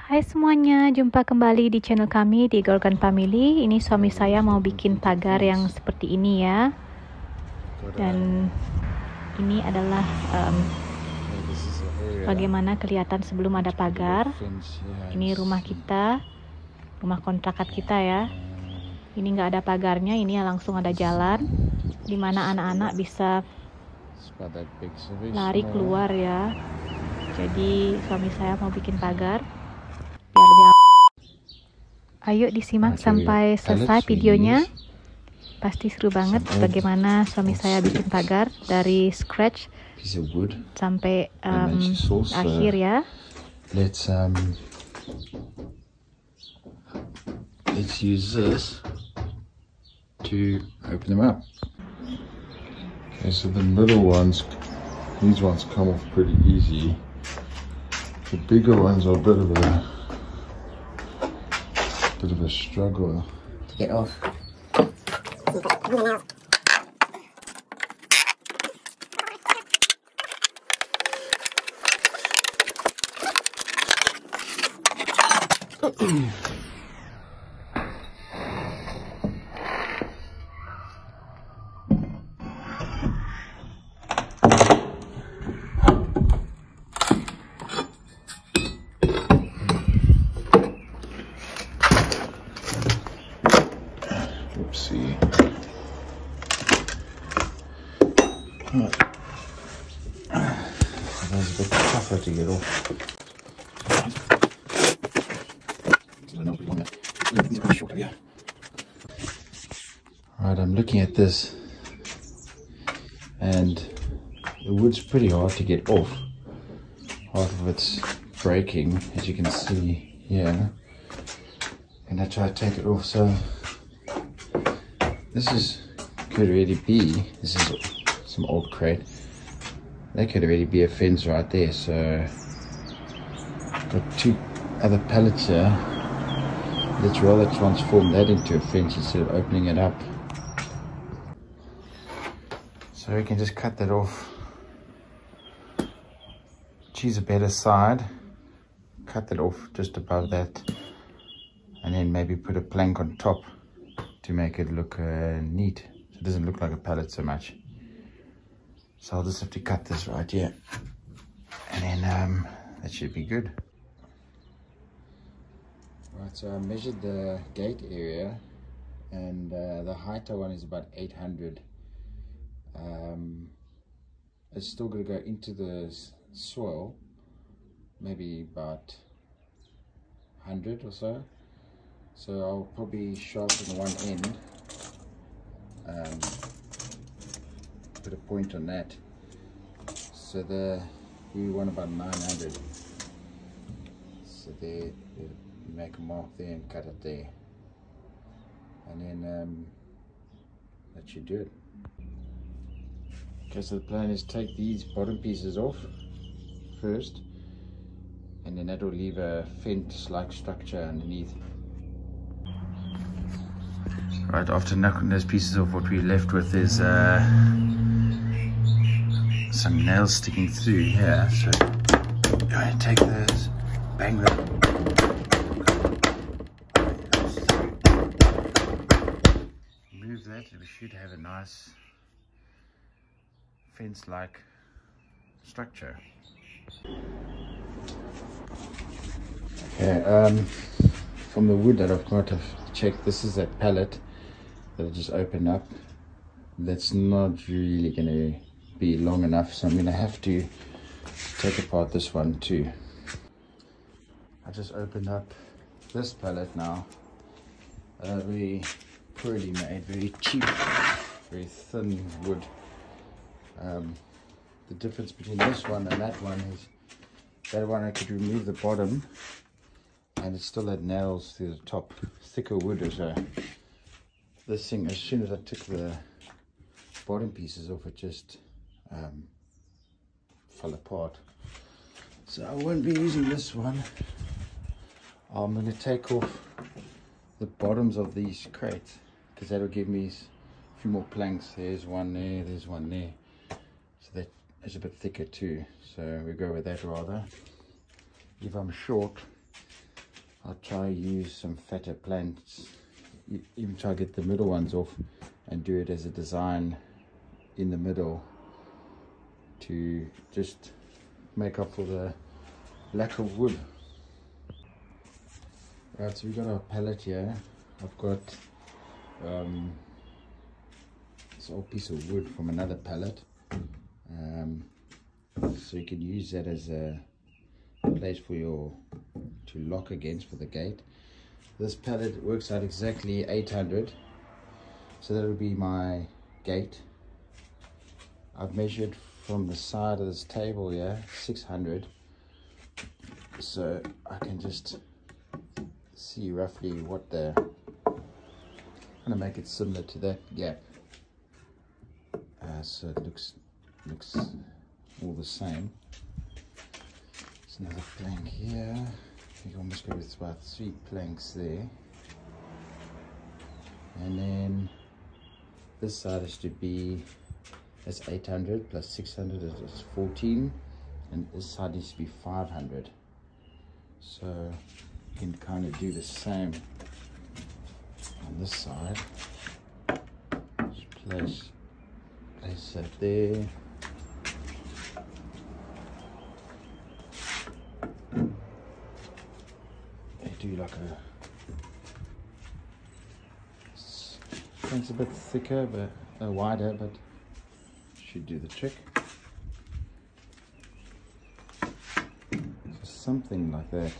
Hai semuanya, jumpa kembali di channel kami di Gargan Family. Ini suami saya mau bikin pagar yang seperti ini ya. Dan ini adalah bagaimana kelihatan sebelum ada pagar. Ini rumah kita, rumah kontrakan kita ya. Ini nggak ada pagarnya, ini langsung ada jalan, dimana anak-anak bisa lari keluar ya. Jadi suami saya mau bikin pagar. Ayo disimak sampai selesai videonya. Pasti seru banget bagaimana suami saya bikin pagar dari scratch sampai akhir ya. Let's use this to open them up. Okay, so the little ones, these ones come off pretty easy. The bigger ones are a bit of a struggle to get off. Oopsie. That's a bit tougher to get off. Right, I'm looking at this, and the wood's pretty hard to get off. Half of it's breaking, as you can see here. And I try to take it off, so could really be, this is some old crate. That could already be a fence right there. So got two other pallets here. Let's rather transform that into a fence instead of opening it up. So we can just cut that off, choose a better side, cut that off just above that, and then maybe put a plank on top to make it look neat. So it doesn't look like a pallet so much. So I'll just have to cut this right here, and then that should be good. Right, so I measured the gate area, and the height I want is about 800. It's still going to go into the soil, maybe about 100 or so. So I'll probably sharpen one end, put a point on that. So we want about 900. So there, you make a mark there and cut it there, and then that should do it. Okay, so the plan is take these bottom pieces off first, and then that will leave a fence-like structure underneath. Right, after knocking those pieces off, what we're left with is some nails sticking through here. So I'm going to take those, bang them, move that, and we should have a nice fence-like structure. Okay, from the wood that I've got, I've checked, this is that pallet that I just opened up. That's not really going to be long enough, so I'm going to have to take apart this one too. I just opened up this pallet now. Very poorly made, very cheap, very thin wood. The difference between this one and that one is that one I could remove the bottom and it still had nails through the top, thicker wood as well. This thing, as soon as I took the bottom pieces off, it just fell apart. So I won't be using this one. I'm going to take off the bottoms of these crates, because that will give me a few more planks. There's one there, there's one there. So that is a bit thicker too, so we go with that rather. If I'm short, I'll try use some fatter planks, even try to get the middle ones off and do it as a design in the middle to just make up for the lack of wood. Right, so we've got our pallet here. I've got this old piece of wood from another pallet, so you can use that as a place for your to lock against for the gate. This pallet works out exactly 800, so that will be my gate. I've measured from the side of this table here 600, so I can just see roughly what the, I'm gonna make it similar to that gap, so it looks all the same. There's another plank here. You can almost go with about 3 planks there, and then this side is to be, that's 800 plus 600 is 14, and this side needs to be 500. So you can kind of do the same on this side. Just place that there. Do like it's a bit thicker, but wider, but should do the trick. So something like that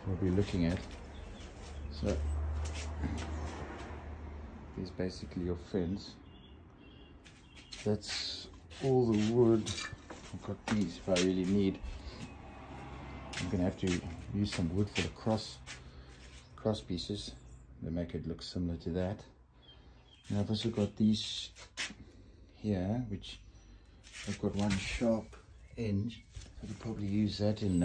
we'll be looking at. So here's basically your fence. That's all the wood. I've got these if I really need. I'm gonna have to use some wood for the cross pieces to make it look similar to that. And I've also got these here, which I've got one sharp edge. I could probably use that in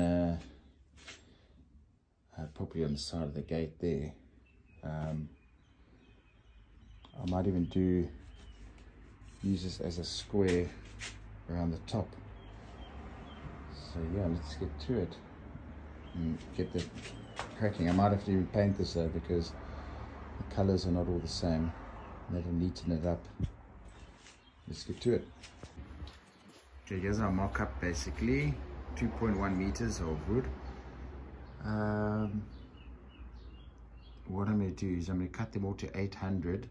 probably on the side of the gate there. I might even use this as a square around the top. So yeah, let's get to it and get the cracking. I might have to even paint this though, because the colors are not all the same. That'll neaten it up. Let's get to it. Okay, here's our mock-up basically. 2.1 meters of wood. What I'm going to do is I'm going to cut them all to 800,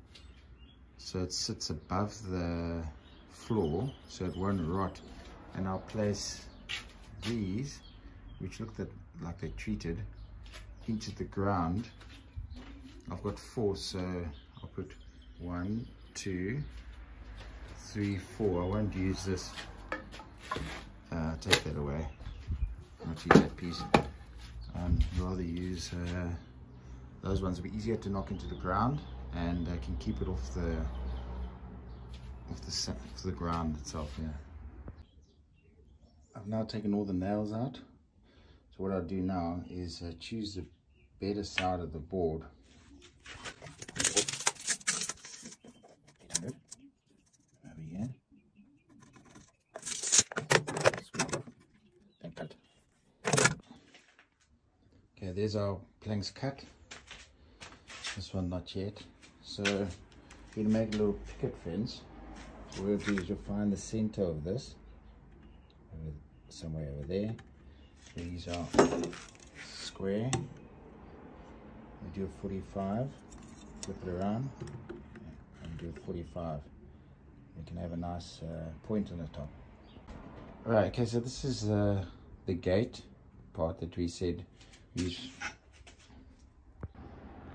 so it sits above the floor so it won't rot, and I'll place these, which look like they're treated, into the ground. I've got 4, so I'll put 1, 2, 3, 4. I won't use this. Take that away. Not use that piece. Rather use those ones. Will be easier to knock into the ground, and I can keep it off the ground itself. Yeah. I've now taken all the nails out. So what I'll do now is choose the better side of the board. Over here. And cut. Okay, there's our planks cut. This one not yet. So you're gonna make a little picket fence. So what you'll do is you'll find the center of this somewhere over there. These are square. We do a 45, flip it around, and do a 45. You can have a nice point on the top. Right, okay, so this is the gate part that we said use.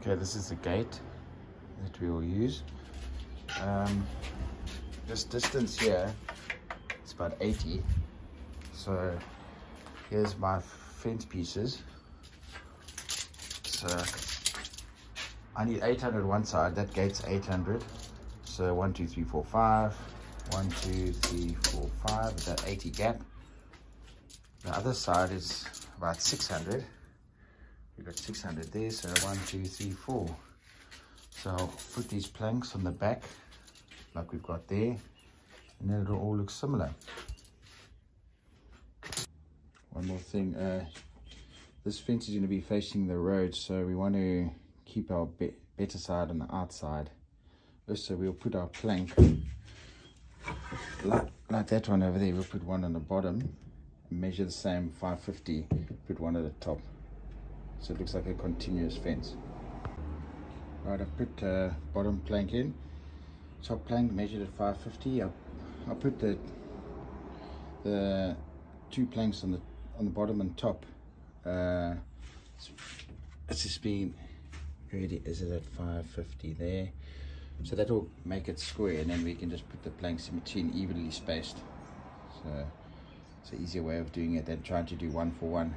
Okay, this is the gate that we will use. This distance here is about 80. So here's my fence pieces. So I need 800 one side, that gate's 800. So 1, 2, 3, 4, 5. 1, 2, 3, 4, 5, with that 80 gap. The other side is about 600. We've got 600 there, so 1, 2, 3, 4. So I'll put these planks on the back, like we've got there, and then it'll all look similar. One more thing, this fence is going to be facing the road, so we want to keep our better side on the outside. Also, we'll put our plank like that one over there. We'll put one on the bottom, measure the same 550, put one at the top, so it looks like a continuous fence. Right, I've put bottom plank in, top plank measured at 550. I'll put the two planks on the bottom and top. It's just been ready. Is it at 550 there? So that will make it square, and then we can just put the planks in between, evenly spaced. So it's an easier way of doing it than trying to do one for one.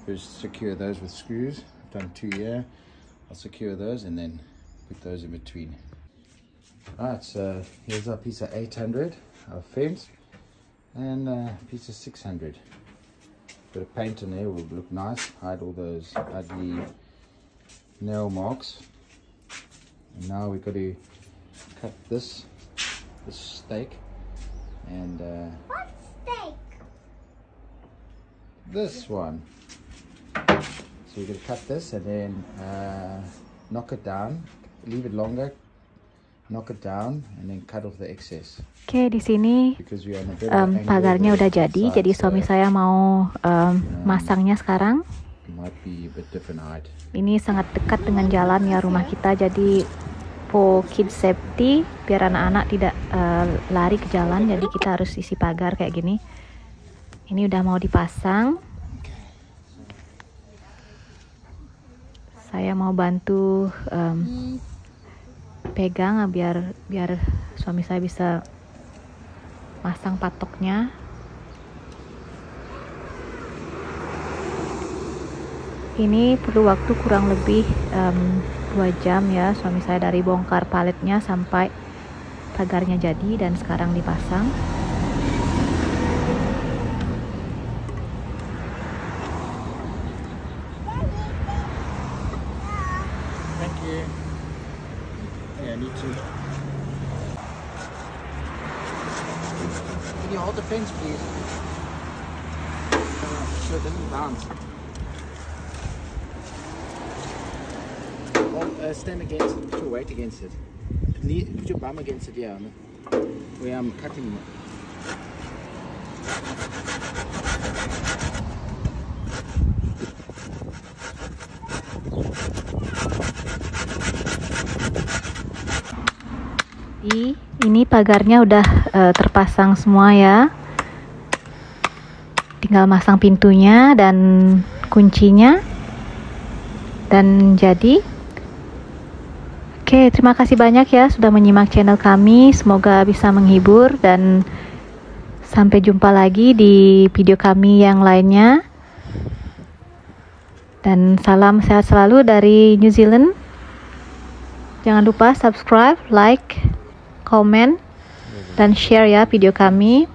Just secure those with screws. I've done 2 here. I'll secure those and then put those in between. Alright, so here's our piece of 800, our fence, and a piece of 600. Bit of paint in there will look nice, hide all those ugly nail marks. And now we've got to cut this stake, and what stake? This one. So we're going to cut this and then knock it down, leave it longer, knock it down, and then cut off the excess. Oke, di sini pagarnya udah jadi suami saya mau masangnya sekarang. Might be a bit different height. Ini sangat dekat dengan jalan ya rumah kita, jadi for kid safety, biar anak-anak tidak lari ke jalan, jadi kita harus isi pagar kayak gini. Ini udah mau dipasang. Saya mau bantu pegang biar suami saya bisa masang patoknya. Ini perlu waktu kurang lebih 2 jam ya, suami saya dari bongkar paletnya sampai pagarnya jadi dan sekarang dipasang. Thank you. Yeah, I need to. Can you hold the fence, please? So it doesn't bounce. Stand against it, put your weight against it. Put your bum against it, yeah, where I'm cutting it. Ini pagarnya udah terpasang semua ya. Tinggal masang pintunya dan kuncinya. Dan jadi. Oke, terima kasih banyak ya sudah menyimak channel kami. Semoga bisa menghibur dan sampai jumpa lagi di video kami yang lainnya. Dan salam sehat selalu dari New Zealand. Jangan lupa subscribe, like, komen, dan share ya video kami.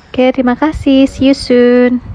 Oke, terima kasih. See you soon.